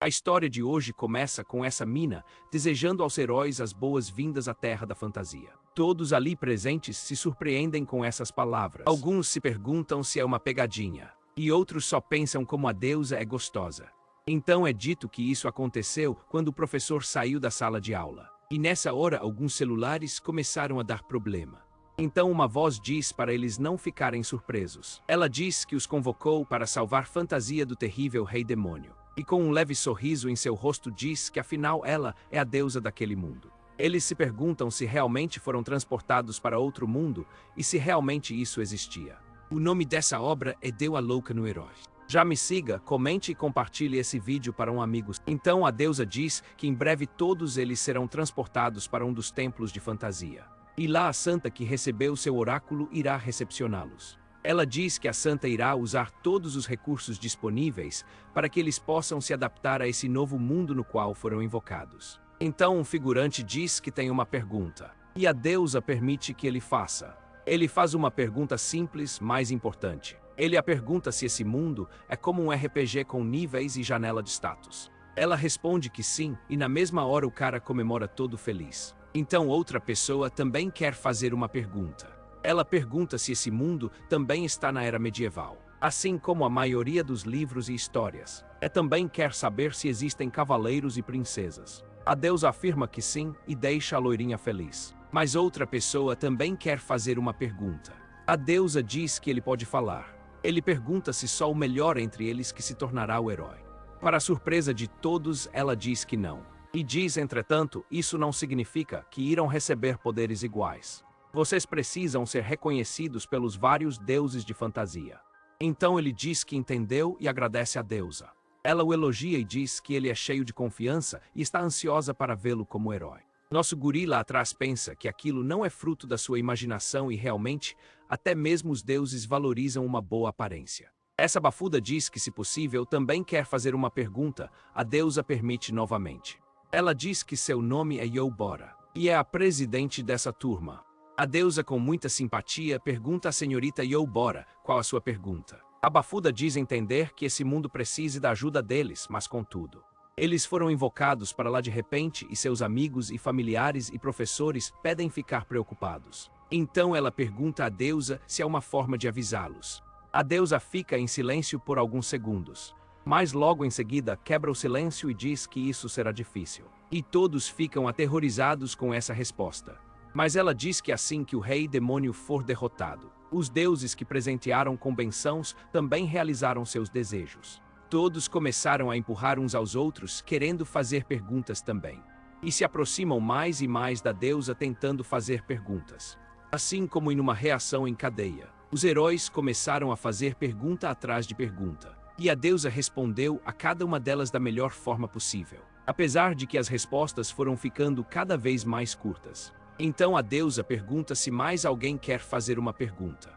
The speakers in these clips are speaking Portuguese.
A história de hoje começa com essa mina desejando aos heróis as boas-vindas à Terra da Fantasia. Todos ali presentes se surpreendem com essas palavras. Alguns se perguntam se é uma pegadinha, e outros só pensam como a deusa é gostosa. Então é dito que isso aconteceu quando o professor saiu da sala de aula. E nessa hora alguns celulares começaram a dar problema. Então uma voz diz para eles não ficarem surpresos. Ela diz que os convocou para salvar Fantasia do terrível Rei Demônio. E com um leve sorriso em seu rosto diz que afinal ela é a deusa daquele mundo. Eles se perguntam se realmente foram transportados para outro mundo e se realmente isso existia. O nome dessa obra é Deu a Louca no Herói. Já me siga, comente e compartilhe esse vídeo para um amigo. Então a deusa diz que em breve todos eles serão transportados para um dos templos de fantasia. E lá a santa que recebeu seu oráculo irá recepcioná-los. Ela diz que a santa irá usar todos os recursos disponíveis para que eles possam se adaptar a esse novo mundo no qual foram invocados. Então um figurante diz que tem uma pergunta, e a deusa permite que ele faça. Ele faz uma pergunta simples, mas importante. Ele a pergunta se esse mundo é como um RPG com níveis e janela de status. Ela responde que sim, e na mesma hora o cara comemora todo feliz. Então outra pessoa também quer fazer uma pergunta. Ela pergunta se esse mundo também está na era medieval, assim como a maioria dos livros e histórias. Também quer saber se existem cavaleiros e princesas. A deusa afirma que sim e deixa a loirinha feliz. Mas outra pessoa também quer fazer uma pergunta. A deusa diz que ele pode falar. Ele pergunta se só o melhor entre eles que se tornará o herói. Para a surpresa de todos, ela diz que não. E diz, entretanto, isso não significa que irão receber poderes iguais. Vocês precisam ser reconhecidos pelos vários deuses de fantasia. Então ele diz que entendeu e agradece à deusa. Ela o elogia e diz que ele é cheio de confiança e está ansiosa para vê-lo como herói. Nosso guri lá atrás pensa que aquilo não é fruto da sua imaginação e realmente, até mesmo os deuses valorizam uma boa aparência. Essa bafuda diz que, se possível, também quer fazer uma pergunta. A deusa permite novamente. Ela diz que seu nome é Yobora e é a presidente dessa turma. A deusa, com muita simpatia, pergunta à senhorita Yobora qual a sua pergunta. A bafuda diz entender que esse mundo precise da ajuda deles, mas contudo, eles foram invocados para lá de repente e seus amigos e familiares e professores pedem ficar preocupados. Então ela pergunta à deusa se há uma forma de avisá-los. A deusa fica em silêncio por alguns segundos, mas logo em seguida quebra o silêncio e diz que isso será difícil. E todos ficam aterrorizados com essa resposta. Mas ela diz que assim que o rei demônio for derrotado, os deuses que presentearam com bênçãos também realizaram seus desejos. Todos começaram a empurrar uns aos outros, querendo fazer perguntas também. E se aproximam mais e mais da deusa tentando fazer perguntas. Assim como em uma reação em cadeia, os heróis começaram a fazer pergunta atrás de pergunta. E a deusa respondeu a cada uma delas da melhor forma possível. Apesar de que as respostas foram ficando cada vez mais curtas. Então a deusa pergunta se mais alguém quer fazer uma pergunta.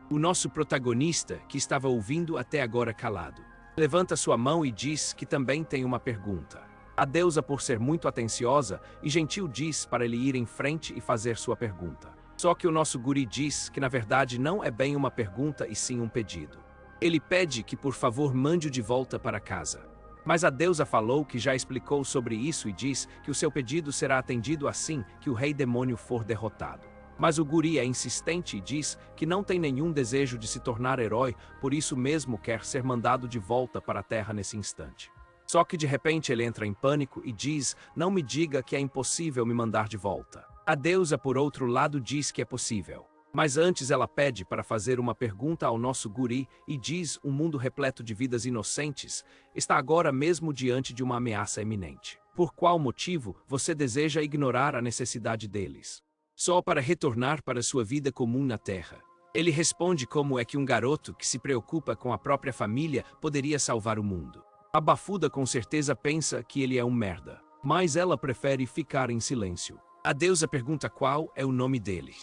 O nosso protagonista, que estava ouvindo até agora calado, levanta sua mão e diz que também tem uma pergunta. A deusa, por ser muito atenciosa e gentil, diz para ele ir em frente e fazer sua pergunta. Só que o nosso guri diz que na verdade não é bem uma pergunta e sim um pedido. Ele pede que por favor mande-o de volta para casa. Mas a deusa falou que já explicou sobre isso e diz que o seu pedido será atendido assim que o rei demônio for derrotado. Mas o guri é insistente e diz que não tem nenhum desejo de se tornar herói, por isso mesmo quer ser mandado de volta para a terra nesse instante. Só que de repente ele entra em pânico e diz: não me diga que é impossível me mandar de volta. A deusa, por outro lado, diz que é possível. Mas antes ela pede para fazer uma pergunta ao nosso guri e diz: um mundo repleto de vidas inocentes está agora mesmo diante de uma ameaça iminente. Por qual motivo você deseja ignorar a necessidade deles? Só para retornar para sua vida comum na Terra. Ele responde como é que um garoto que se preocupa com a própria família poderia salvar o mundo. A bafuda com certeza pensa que ele é um merda, mas ela prefere ficar em silêncio. A deusa pergunta qual é o nome dele.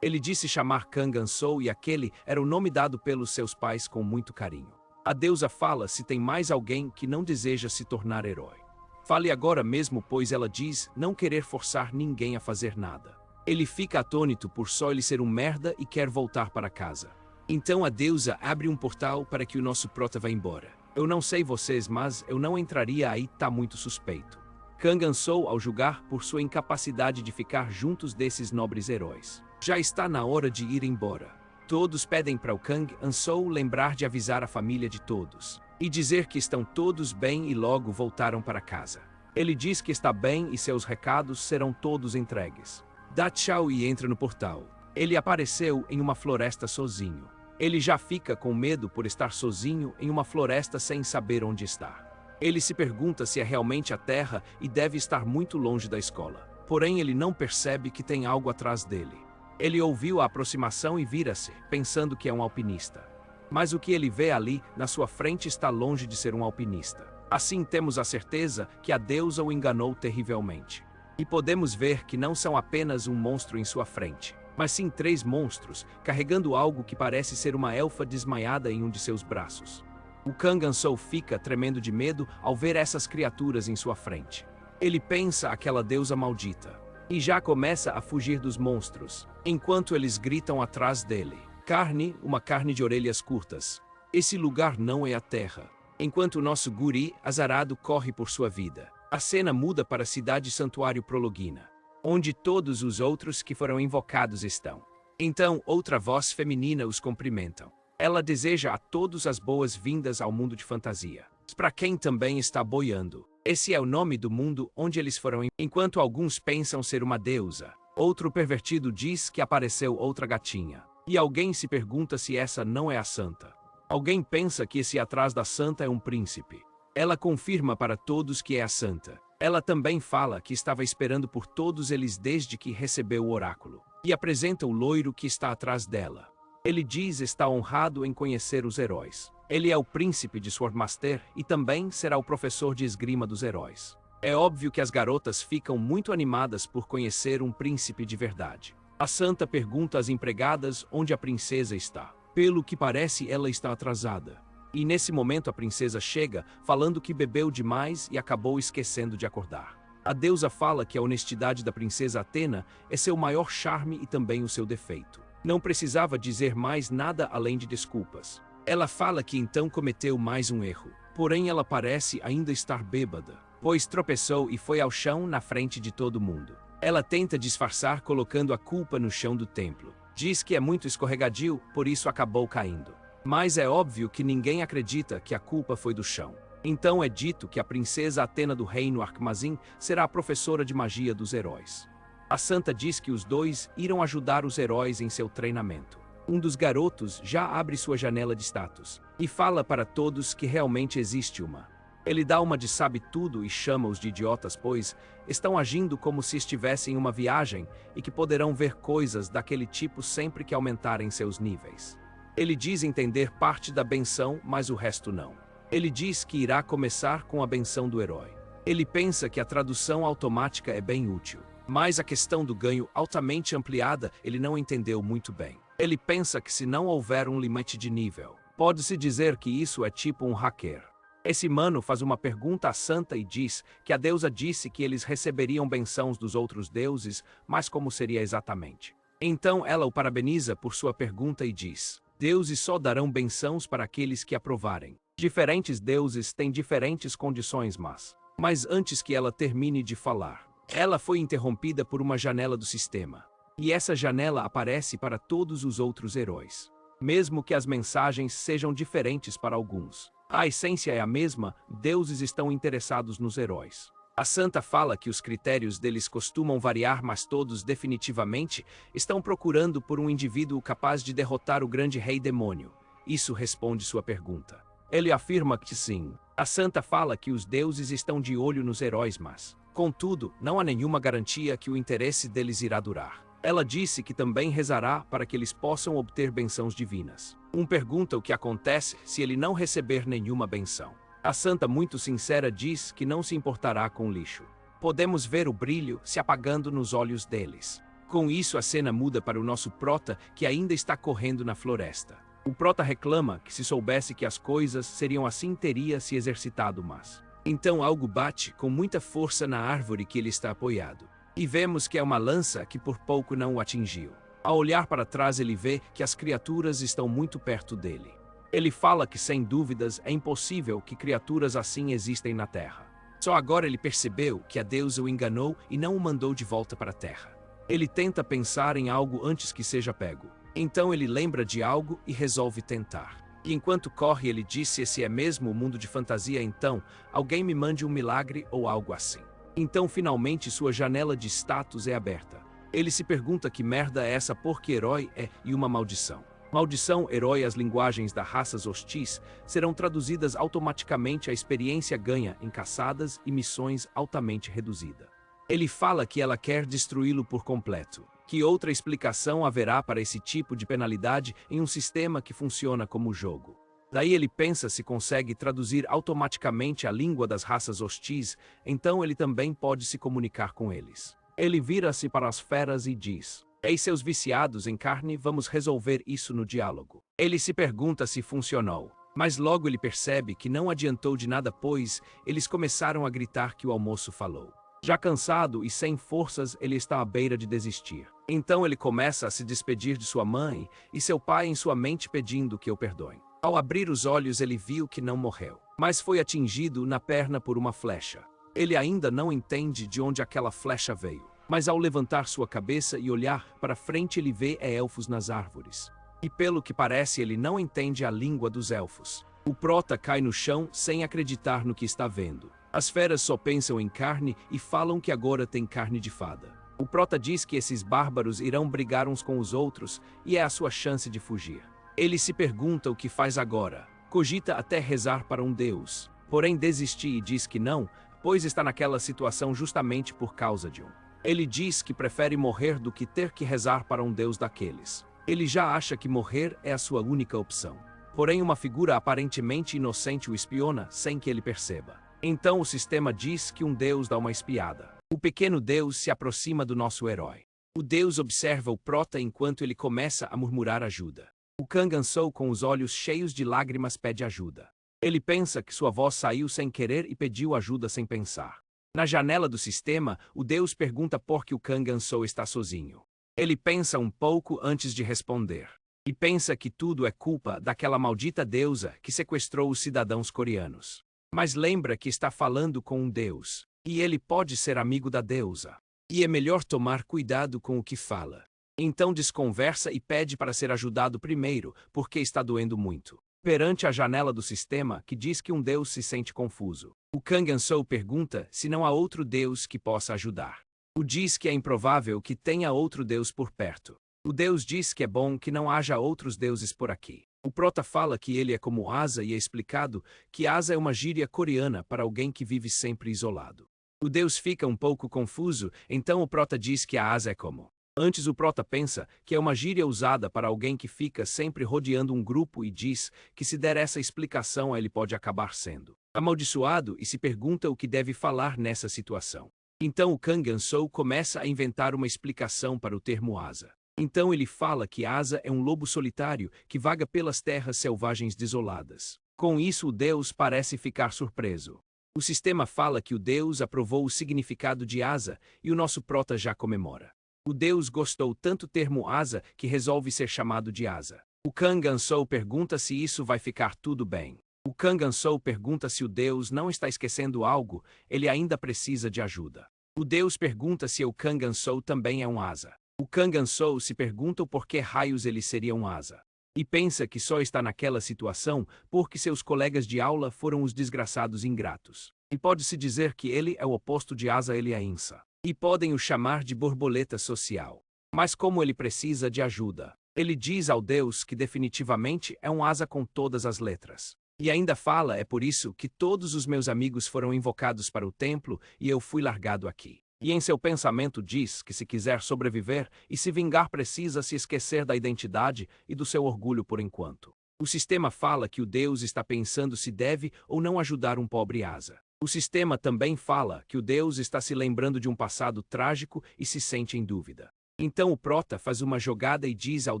Ele disse chamar Kangansou e aquele era o nome dado pelos seus pais com muito carinho. A deusa fala se tem mais alguém que não deseja se tornar herói. Fale agora mesmo, pois ela diz não querer forçar ninguém a fazer nada. Ele fica atônito por só ele ser um merda e quer voltar para casa. Então a deusa abre um portal para que o nosso prota vá embora. Eu não sei vocês, mas eu não entraria aí, tá muito suspeito. Kang ansou ao julgar por sua incapacidade de ficar juntos desses nobres heróis. Já está na hora de ir embora. Todos pedem para o Kang ansou lembrar de avisar a família de todos e dizer que estão todos bem e logo voltaram para casa. Ele diz que está bem e seus recados serão todos entregues. Dá tchau e entra no portal. Ele apareceu em uma floresta sozinho. Ele já fica com medo por estar sozinho em uma floresta sem saber onde está. Ele se pergunta se é realmente a Terra e deve estar muito longe da escola. Porém, ele não percebe que tem algo atrás dele. Ele ouviu a aproximação e vira-se, pensando que é um alpinista. Mas o que ele vê ali, na sua frente, está longe de ser um alpinista. Assim temos a certeza que a deusa o enganou terrivelmente. E podemos ver que não são apenas um monstro em sua frente, mas sim 3 monstros, carregando algo que parece ser uma elfa desmaiada em um de seus braços. O Kang ansou fica tremendo de medo ao ver essas criaturas em sua frente. Ele pensa aquela deusa maldita, e já começa a fugir dos monstros, enquanto eles gritam atrás dele. Carne, uma carne de orelhas curtas. Esse lugar não é a Terra. Enquanto o nosso guri, azarado, corre por sua vida. A cena muda para a cidade santuário Prologina, onde todos os outros que foram invocados estão. Então, outra voz feminina os cumprimentam. Ela deseja a todos as boas-vindas ao mundo de fantasia. Para quem também está boiando, esse é o nome do mundo onde eles foram. Enquanto alguns pensam ser uma deusa, outro pervertido diz que apareceu outra gatinha. E alguém se pergunta se essa não é a santa. Alguém pensa que esse atrás da santa é um príncipe. Ela confirma para todos que é a santa. Ela também fala que estava esperando por todos eles desde que recebeu o oráculo. E apresenta o loiro que está atrás dela. Ele diz estar honrado em conhecer os heróis. Ele é o príncipe de Swordmaster e também será o professor de esgrima dos heróis. É óbvio que as garotas ficam muito animadas por conhecer um príncipe de verdade. A santa pergunta às empregadas onde a princesa está. Pelo que parece, ela está atrasada. E nesse momento a princesa chega, falando que bebeu demais e acabou esquecendo de acordar. A deusa fala que a honestidade da princesa Atena é seu maior charme e também o seu defeito. Não precisava dizer mais nada além de desculpas. Ela fala que então cometeu mais um erro. Porém, ela parece ainda estar bêbada, pois tropeçou e foi ao chão na frente de todo mundo. Ela tenta disfarçar colocando a culpa no chão do templo. Diz que é muito escorregadio, por isso acabou caindo. Mas é óbvio que ninguém acredita que a culpa foi do chão. Então é dito que a princesa Atena do reino Arcmazin será a professora de magia dos heróis. A santa diz que os dois irão ajudar os heróis em seu treinamento. Um dos garotos já abre sua janela de status e fala para todos que realmente existe uma. Ele dá uma de sabe-tudo e chama-os de idiotas, pois estão agindo como se estivessem em uma viagem e que poderão ver coisas daquele tipo sempre que aumentarem seus níveis. Ele diz entender parte da benção, mas o resto não. Ele diz que irá começar com a benção do herói. Ele pensa que a tradução automática é bem útil, mas a questão do ganho altamente ampliada ele não entendeu muito bem. Ele pensa que se não houver um limite de nível, pode-se dizer que isso é tipo um hacker. Esse mano faz uma pergunta à santa e diz que a deusa disse que eles receberiam bençãos dos outros deuses, mas como seria exatamente? Então ela o parabeniza por sua pergunta e diz: deuses só darão bençãos para aqueles que aprovarem. Diferentes deuses têm diferentes condições, mas antes que ela termine de falar, ela foi interrompida por uma janela do sistema. E essa janela aparece para todos os outros heróis. Mesmo que as mensagens sejam diferentes para alguns, a essência é a mesma, deuses estão interessados nos heróis. A santa fala que os critérios deles costumam variar, mas todos definitivamente estão procurando por um indivíduo capaz de derrotar o grande rei demônio. Isso responde sua pergunta. Ele afirma que sim. A santa fala que os deuses estão de olho nos heróis, mas, contudo, não há nenhuma garantia que o interesse deles irá durar. Ela disse que também rezará para que eles possam obter bençãos divinas. Pergunta o que acontece se ele não receber nenhuma benção. A santa, muito sincera, diz que não se importará com o lixo. Podemos ver o brilho se apagando nos olhos deles. Com isso, a cena muda para o nosso prota, que ainda está correndo na floresta. O prota reclama que se soubesse que as coisas seriam assim teria se exercitado mais. Então algo bate com muita força na árvore que ele está apoiado. E vemos que é uma lança que por pouco não o atingiu. Ao olhar para trás ele vê que as criaturas estão muito perto dele. Ele fala que, sem dúvidas, é impossível que criaturas assim existem na Terra. Só agora ele percebeu que a deusa o enganou e não o mandou de volta para a Terra. Ele tenta pensar em algo antes que seja pego. Então ele lembra de algo e resolve tentar. E enquanto corre, ele disse: esse é mesmo o mundo de fantasia, então alguém me mande um milagre ou algo assim. Então finalmente sua janela de status é aberta. Ele se pergunta que merda é essa, porque herói é e uma maldição. Maldição, herói, as linguagens das raças hostis serão traduzidas automaticamente. A experiência ganha em caçadas e missões altamente reduzida. Ele fala que ela quer destruí-lo por completo. Que outra explicação haverá para esse tipo de penalidade em um sistema que funciona como jogo? Daí ele pensa se consegue traduzir automaticamente a língua das raças hostis, então ele também pode se comunicar com eles. Ele vira-se para as feras e diz: ei, seus viciados em carne, vamos resolver isso no diálogo. Ele se pergunta se funcionou, mas logo ele percebe que não adiantou de nada, pois eles começaram a gritar que o almoço falou. Já cansado e sem forças, ele está à beira de desistir. Então ele começa a se despedir de sua mãe e seu pai em sua mente, pedindo que o perdoem. Ao abrir os olhos, ele viu que não morreu, mas foi atingido na perna por uma flecha. Ele ainda não entende de onde aquela flecha veio, mas ao levantar sua cabeça e olhar para frente, ele vê elfos nas árvores. E pelo que parece, ele não entende a língua dos elfos. O prota cai no chão sem acreditar no que está vendo. As feras só pensam em carne e falam que agora tem carne de fada. O prota diz que esses bárbaros irão brigar uns com os outros e é a sua chance de fugir. Ele se pergunta o que faz agora. Cogita até rezar para um deus, porém desiste e diz que não, pois está naquela situação justamente por causa de um. Ele diz que prefere morrer do que ter que rezar para um deus daqueles. Ele já acha que morrer é a sua única opção. Porém, uma figura aparentemente inocente o espiona sem que ele perceba. Então o sistema diz que um deus dá uma espiada. O pequeno deus se aproxima do nosso herói. O deus observa o prota enquanto ele começa a murmurar ajuda. O Kangansou, com os olhos cheios de lágrimas, pede ajuda. Ele pensa que sua voz saiu sem querer e pediu ajuda sem pensar. Na janela do sistema, o deus pergunta por que o Kangansou está sozinho. Ele pensa um pouco antes de responder. E pensa que tudo é culpa daquela maldita deusa que sequestrou os cidadãos coreanos. Mas lembra que está falando com um deus, e ele pode ser amigo da deusa. E é melhor tomar cuidado com o que fala. Então desconversa e pede para ser ajudado primeiro, porque está doendo muito. Perante a janela do sistema, que diz que um deus se sente confuso. O Kangansou pergunta se não há outro deus que possa ajudar. O diz que é improvável que tenha outro deus por perto. O deus diz que é bom que não haja outros deuses por aqui. O prota fala que ele é como Asa e é explicado que Asa é uma gíria coreana para alguém que vive sempre isolado. O deus fica um pouco confuso, então o prota diz que a Asa é como. Antes o prota pensa que é uma gíria usada para alguém que fica sempre rodeando um grupo e diz que se der essa explicação ele pode acabar sendo amaldiçoado e se pergunta o que deve falar nessa situação. Então o Kangansou começa a inventar uma explicação para o termo Asa. Então ele fala que Asa é um lobo solitário que vaga pelas terras selvagens desoladas. Com isso o deus parece ficar surpreso. O sistema fala que o deus aprovou o significado de Asa e o nosso prota já comemora. O deus gostou tanto do termo Asa que resolve ser chamado de Asa. O Kangansou pergunta se isso vai ficar tudo bem. O Kangansou pergunta se o deus não está esquecendo algo, ele ainda precisa de ajuda. O deus pergunta se o Kangansou também é um Asa. O Kangansou se pergunta por que raios ele seria um Asa. E pensa que só está naquela situação porque seus colegas de aula foram os desgraçados ingratos. E pode-se dizer que ele é o oposto de Asa, ele é Insa. E podem o chamar de borboleta social. Mas como ele precisa de ajuda, ele diz ao deus que definitivamente é um Asa com todas as letras. E ainda fala: é por isso que todos os meus amigos foram invocados para o templo e eu fui largado aqui. E em seu pensamento diz que se quiser sobreviver e se vingar precisa se esquecer da identidade e do seu orgulho por enquanto. O sistema fala que o deus está pensando se deve ou não ajudar um pobre Asa. O sistema também fala que o deus está se lembrando de um passado trágico e se sente em dúvida. Então o prota faz uma jogada e diz ao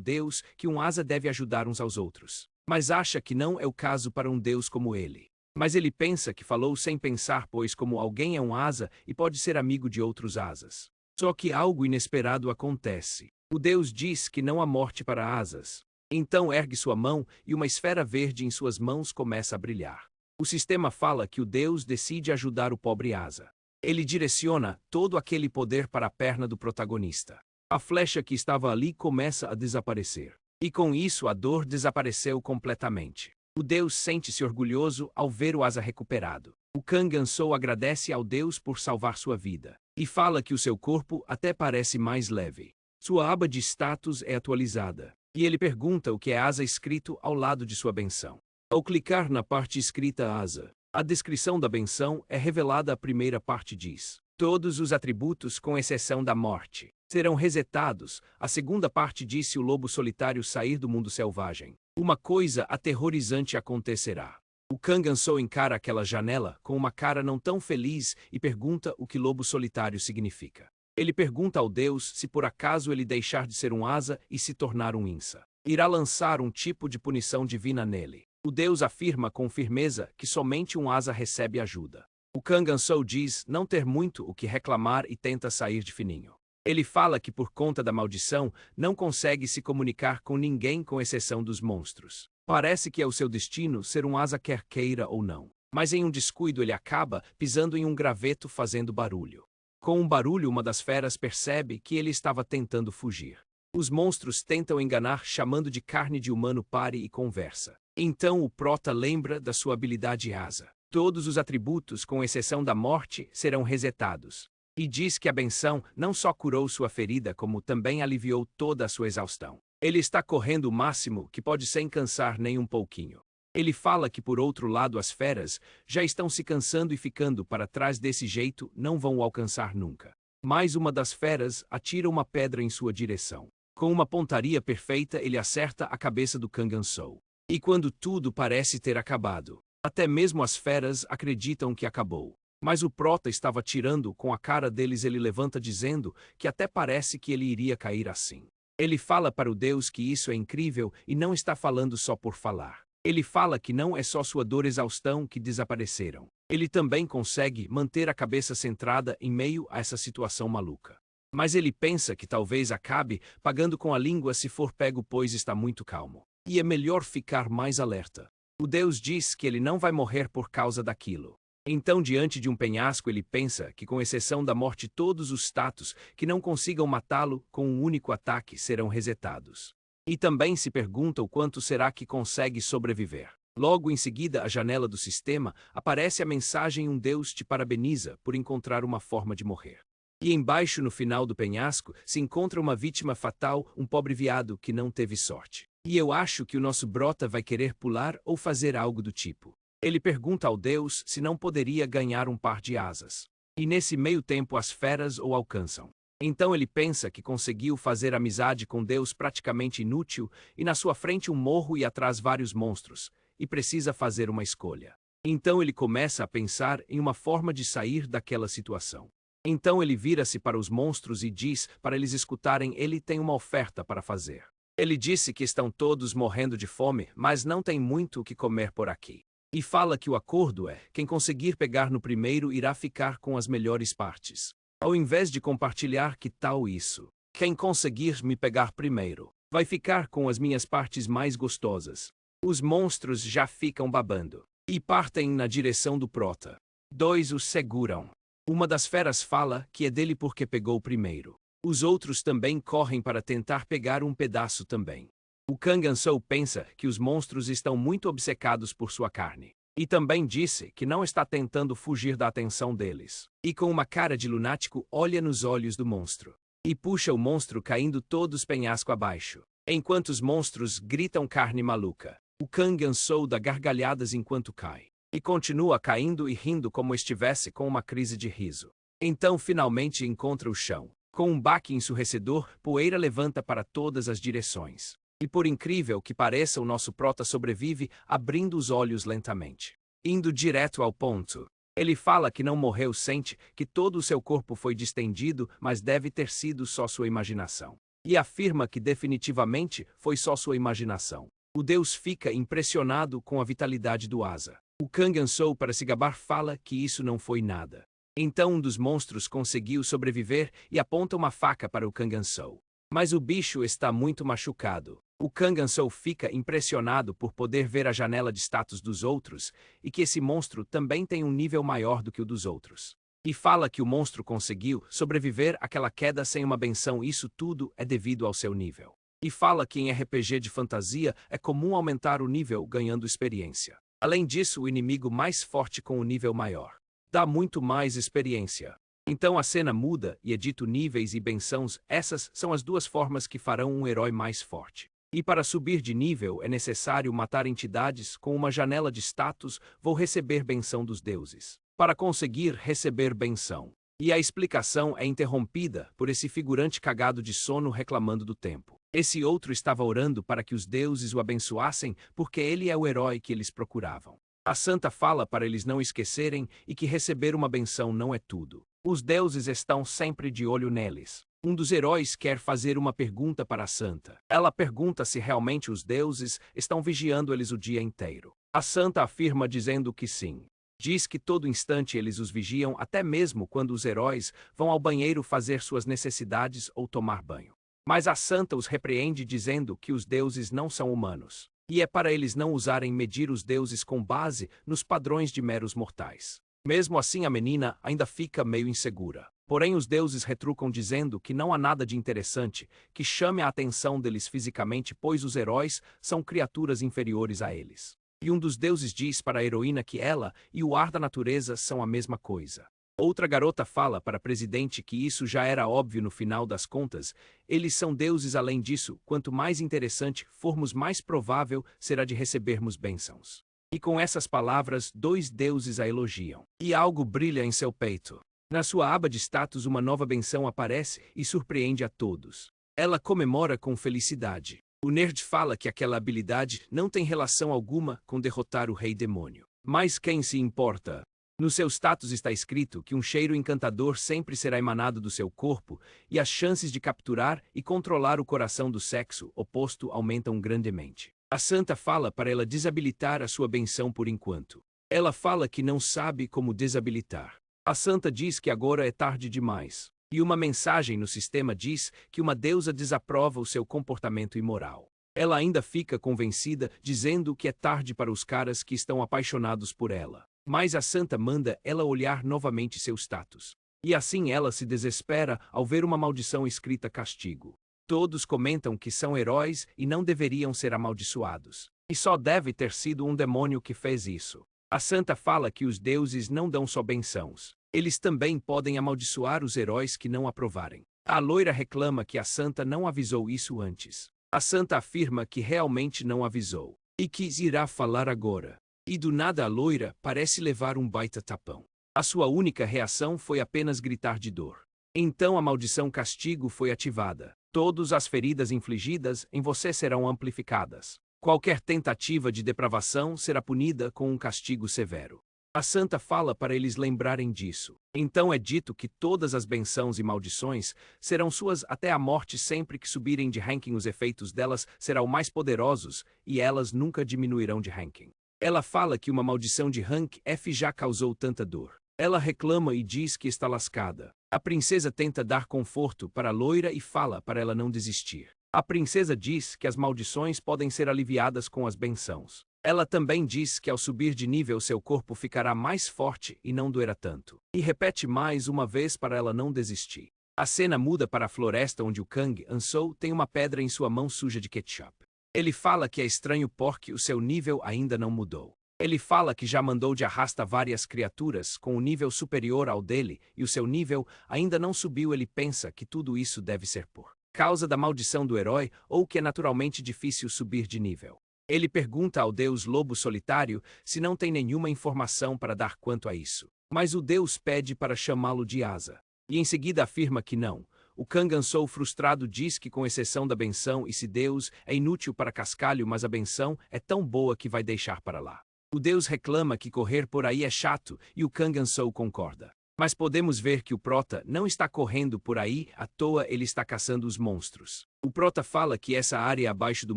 deus que um Asa deve ajudar uns aos outros. Mas acha que não é o caso para um deus como ele. Mas ele pensa que falou sem pensar, pois como alguém é um Asa e pode ser amigo de outros Asas. Só que algo inesperado acontece. O deus diz que não há morte para Asas. Então ergue sua mão e uma esfera verde em suas mãos começa a brilhar. O sistema fala que o Deus decide ajudar o pobre Asa. Ele direciona todo aquele poder para a perna do protagonista. A flecha que estava ali começa a desaparecer. E com isso a dor desapareceu completamente. O Deus sente-se orgulhoso ao ver o Asa recuperado. O Kang-Ansou agradece ao Deus por salvar sua vida. E fala que o seu corpo até parece mais leve. Sua aba de status é atualizada. E ele pergunta o que é Asa escrito ao lado de sua benção. Ao clicar na parte escrita Asa, a descrição da benção é revelada. A primeira parte diz: todos os atributos, com exceção da morte, serão resetados. A segunda parte diz: se o lobo solitário sair do mundo selvagem, uma coisa aterrorizante acontecerá. O Kang-Ansou encara aquela janela com uma cara não tão feliz e pergunta o que lobo solitário significa. Ele pergunta ao Deus se por acaso ele deixar de ser um Asa e se tornar um Insa, irá lançar um tipo de punição divina nele. O Deus afirma com firmeza que somente um Asa recebe ajuda. O Kang-Ansou diz não ter muito o que reclamar e tenta sair de fininho. Ele fala que por conta da maldição não consegue se comunicar com ninguém com exceção dos monstros. Parece que é o seu destino ser um Asa quer queira ou não. Mas em um descuido ele acaba pisando em um graveto fazendo barulho. Com um barulho uma das feras percebe que ele estava tentando fugir. Os monstros tentam enganar chamando de carne de humano pare e conversa. Então o prota lembra da sua habilidade Asa. Todos os atributos, com exceção da morte, serão resetados. E diz que a benção não só curou sua ferida como também aliviou toda a sua exaustão. Ele está correndo o máximo que pode sem cansar nem um pouquinho. Ele fala que por outro lado as feras já estão se cansando e ficando para trás desse jeito não vão o alcançar nunca. Mais uma das feras atira uma pedra em sua direção. Com uma pontaria perfeita ele acerta a cabeça do Kang-Ansou. E quando tudo parece ter acabado, até mesmo as feras acreditam que acabou. Mas o prota estava tirando com a cara deles. Ele levanta dizendo que até parece que ele iria cair assim. Ele fala para o Deus que isso é incrível e não está falando só por falar. Ele fala que não é só sua dor e exaustão que desapareceram. Ele também consegue manter a cabeça centrada em meio a essa situação maluca. Mas ele pensa que talvez acabe pagando com a língua se for pego, pois está muito calmo. E é melhor ficar mais alerta. O Deus diz que ele não vai morrer por causa daquilo. Então, diante de um penhasco, ele pensa que, com exceção da morte, todos os status que não consigam matá-lo com um único ataque serão resetados. E também se pergunta o quanto será que consegue sobreviver. Logo em seguida, à janela do sistema, aparece a mensagem: um Deus te parabeniza por encontrar uma forma de morrer. E embaixo, no final do penhasco, se encontra uma vítima fatal, um pobre veado que não teve sorte. E eu acho que o nosso brota vai querer pular ou fazer algo do tipo. Ele pergunta ao Deus se não poderia ganhar um par de asas. E nesse meio tempo as feras o alcançam. Então ele pensa que conseguiu fazer amizade com Deus praticamente inútil, e na sua frente um morro e atrás vários monstros, e precisa fazer uma escolha. Então ele começa a pensar em uma forma de sair daquela situação. Então ele vira-se para os monstros e diz para eles escutarem: ele tem uma oferta para fazer. Ele disse que estão todos morrendo de fome, mas não tem muito o que comer por aqui. E fala que o acordo é: quem conseguir pegar no primeiro irá ficar com as melhores partes. Ao invés de compartilhar, que tal isso? Quem conseguir me pegar primeiro vai ficar com as minhas partes mais gostosas. Os monstros já ficam babando e partem na direção do prota. Dois os seguram. Uma das feras fala que é dele porque pegou primeiro. Os outros também correm para tentar pegar um pedaço também. O Kang-Ansou pensa que os monstros estão muito obcecados por sua carne. E também disse que não está tentando fugir da atenção deles. E com uma cara de lunático olha nos olhos do monstro. E puxa o monstro caindo todos penhasco abaixo. Enquanto os monstros gritam carne maluca. O Kang-Ansou dá gargalhadas enquanto cai. E continua caindo e rindo como estivesse com uma crise de riso. Então finalmente encontra o chão. Com um baque ensurdecedor, poeira levanta para todas as direções. E por incrível que pareça, o nosso prota sobrevive, abrindo os olhos lentamente. Indo direto ao ponto. Ele fala que não morreu, sente que todo o seu corpo foi distendido, mas deve ter sido só sua imaginação. E afirma que definitivamente foi só sua imaginação. O Deus fica impressionado com a vitalidade do Asa. O Kang-Ansou, para se gabar, fala que isso não foi nada. Então um dos monstros conseguiu sobreviver e aponta uma faca para o Kang-Ansou. Mas o bicho está muito machucado. O Kang Ansou fica impressionado por poder ver a janela de status dos outros e que esse monstro também tem um nível maior do que o dos outros. E fala que o monstro conseguiu sobreviver àquela queda sem uma benção, isso tudo é devido ao seu nível. E fala que em RPG de fantasia é comum aumentar o nível ganhando experiência. Além disso, o inimigo mais forte com o nível maior dá muito mais experiência. Então a cena muda e é dito níveis e bençãos, essas são as duas formas que farão um herói mais forte. E para subir de nível é necessário matar entidades com uma janela de status, vou receber benção dos deuses. Para conseguir receber benção. E a explicação é interrompida por esse figurante cagado de sono reclamando do tempo. Esse outro estava orando para que os deuses o abençoassem porque ele é o herói que eles procuravam. A santa fala para eles não esquecerem e que receber uma benção não é tudo. Os deuses estão sempre de olho neles. Um dos heróis quer fazer uma pergunta para a santa. Ela pergunta se realmente os deuses estão vigiando eles o dia inteiro. A santa afirma dizendo que sim. Diz que todo instante eles os vigiam, até mesmo quando os heróis vão ao banheiro fazer suas necessidades ou tomar banho. Mas a santa os repreende dizendo que os deuses não são humanos. E é para eles não usarem medir os deuses com base nos padrões de meros mortais. Mesmo assim a menina ainda fica meio insegura. Porém os deuses retrucam dizendo que não há nada de interessante que chame a atenção deles fisicamente, pois os heróis são criaturas inferiores a eles. E um dos deuses diz para a heroína que ela e o ar da natureza são a mesma coisa. Outra garota fala para a presidente que isso já era óbvio no final das contas, eles são deuses. Além disso, quanto mais interessante formos, mais provável será de recebermos bênçãos. E com essas palavras, dois deuses a elogiam. E algo brilha em seu peito. Na sua aba de status uma nova benção aparece e surpreende a todos. Ela comemora com felicidade. O nerd fala que aquela habilidade não tem relação alguma com derrotar o rei demônio. Mas quem se importa? No seu status está escrito que um cheiro encantador sempre será emanado do seu corpo e as chances de capturar e controlar o coração do sexo oposto aumentam grandemente. A santa fala para ela desabilitar a sua benção por enquanto. Ela fala que não sabe como desabilitar. A santa diz que agora é tarde demais. E uma mensagem no sistema diz que uma deusa desaprova o seu comportamento imoral. Ela ainda fica convencida, dizendo que é tarde para os caras que estão apaixonados por ela. Mas a santa manda ela olhar novamente seu status. E assim ela se desespera ao ver uma maldição escrita castigo. Todos comentam que são heróis e não deveriam ser amaldiçoados. E só deve ter sido um demônio que fez isso. A santa fala que os deuses não dão só bençãos. Eles também podem amaldiçoar os heróis que não aprovarem. A loira reclama que a santa não avisou isso antes. A santa afirma que realmente não avisou. E que irá falar agora. E do nada a loira parece levar um baita tapão. A sua única reação foi apenas gritar de dor. Então a maldição castigo foi ativada. Todas as feridas infligidas em você serão amplificadas. Qualquer tentativa de depravação será punida com um castigo severo. A santa fala para eles lembrarem disso. Então é dito que todas as bençãos e maldições serão suas até a morte. Sempre que subirem de ranking os efeitos delas serão mais poderosos e elas nunca diminuirão de ranking. Ela fala que uma maldição de rank F já causou tanta dor. Ela reclama e diz que está lascada. A princesa tenta dar conforto para a loira e fala para ela não desistir. A princesa diz que as maldições podem ser aliviadas com as bençãos. Ela também diz que ao subir de nível seu corpo ficará mais forte e não doerá tanto. E repete mais uma vez para ela não desistir. A cena muda para a floresta onde o Kang Ansou tem uma pedra em sua mão suja de ketchup. Ele fala que é estranho porque o seu nível ainda não mudou. Ele fala que já mandou de arrasta várias criaturas com um nível superior ao dele e o seu nível ainda não subiu. Ele pensa que tudo isso deve ser por causa da maldição do herói ou que é naturalmente difícil subir de nível. Ele pergunta ao deus lobo solitário se não tem nenhuma informação para dar quanto a isso. Mas o deus pede para chamá-lo de Asa. E em seguida afirma que não. O Kang Ansou frustrado diz que com exceção da benção esse deus é inútil para cascalho, mas a benção é tão boa que vai deixar para lá. O deus reclama que correr por aí é chato e o Kang Ansou concorda. Mas podemos ver que o Prota não está correndo por aí à toa, ele está caçando os monstros. O Prota fala que essa área abaixo do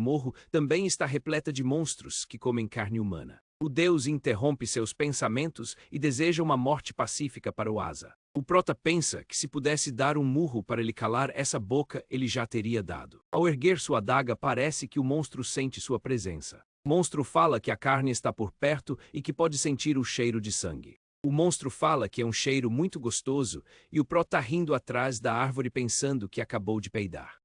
morro também está repleta de monstros que comem carne humana. O deus interrompe seus pensamentos e deseja uma morte pacífica para o Asa. O Prota pensa que se pudesse dar um murro para ele calar essa boca, ele já teria dado. Ao erguer sua adaga, parece que o monstro sente sua presença. O monstro fala que a carne está por perto e que pode sentir o cheiro de sangue. O monstro fala que é um cheiro muito gostoso e o Prota rindo atrás da árvore pensando que acabou de peidar.